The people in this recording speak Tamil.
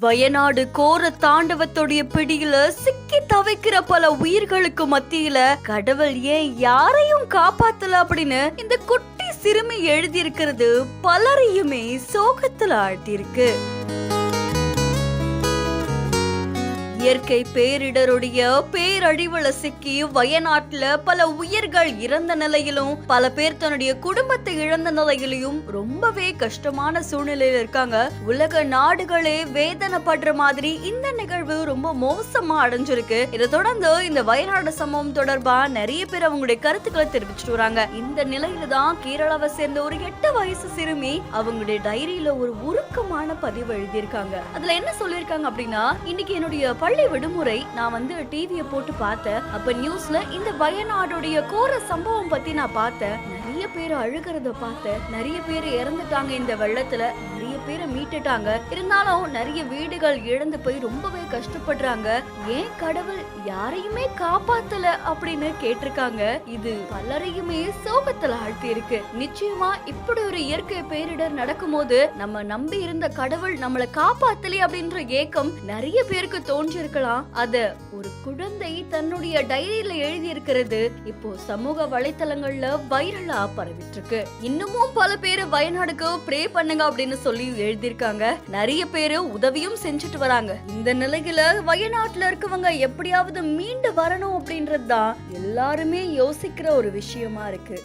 வயநாடு கோர தாண்டவத்துடைய பிடியில சிக்கி தவிக்கிற பல உயிர்களுக்கு மத்தியில கடவுள் ஏன் யாரையும் காப்பாத்தல அப்படின்னு இந்த குட்டி சிறுமி எழுதி இருக்கிறது பலரையுமே சோகத்துல ஆழ்த்திருக்கு. இயற்கை பேரிடருடைய பேரழிவுல சிக்கி வயநாட்டுல பல உயிர்கள் இறந்த நிலையிலும் பல பேர் தன்னுடைய குடும்பத்தை இழந்த நிலையிலும் ரொம்பவே கஷ்டமான சூழ்நிலையில இருக்காங்க. உலக நாடுகளே வேதனைப்படுற மாதிரி இந்த நிகழ்வு ரொம்ப மோசமா அடைஞ்சிருக்கு. இதை தொடர்ந்து இந்த வயநாடு சம்பவம் தொடர்பா நிறைய பேர் அவங்களுடைய கருத்துக்களை தெரிவிச்சுட்டு வராங்க. இந்த நிலையில தான் கேரளாவை சேர்ந்த ஒரு 8 வயசு சிறுமி அவங்களுடைய டைரியில ஒரு உருக்கமான பதிவு எழுதியிருக்காங்க. அதுல என்ன சொல்லியிருக்காங்க அப்படின்னா, இன்னைக்கு என்னுடைய பள்ளி விடுமுறை, நான் டிவியை போட்டு பார்த்தேன். அப்ப நியூஸ்ல இந்த வயநாடுடைய கோர சம்பவம் பத்தி நான் பார்த்தேன். நிறைய பேர் அழுகிறத பார்த்தேன். நிறைய பேர் இறந்துட்டாங்க இந்த வெள்ளத்துல, நிறைய பேரை மீட்டுட்டாங்க. இருந்தாலும் நிறைய வீடுகள் இழந்து போய் ரொம்பவே கஷ்டப்படுறாங்க. ஏன் கடவுள் யாரையுமே காப்பாத்தல அப்படின்னு கேட்டிருக்காங்க. இது பலரையுமே சோகத்துல ஆழ்த்தி இருக்கு. நிச்சயமா இப்படி ஒரு இயற்கை பேரிடர் நடக்கும் போது நம்ம நம்பி இருந்த கடவுள் நம்மளை காப்பாத்தலே அப்படின்ற ஏக்கம் நிறைய பேருக்கு தோன்றிருக்கலாம். அத ஒரு குழந்தை தன்னுடைய டைரியில எழுதி இருக்கிறது இப்போ சமூக வலைத்தளங்கள்ல வைரலா பரவிட்டு இருக்கு. இன்னமும் பல பேரு வயநாடுக்கு ப்ரே பண்ணுங்க அப்படின்னு சொல்லி எழுதியிருக்காங்க. நிறைய பேரு உதவியும் செஞ்சுட்டு வராங்க. இந்த நிலையில வயநாட்டுல இருக்கவங்க எப்படியாவது மீண்டு வரணும் அப்படின்றது தான் எல்லாருமே யோசிக்கிற ஒரு விஷயமா இருக்கு.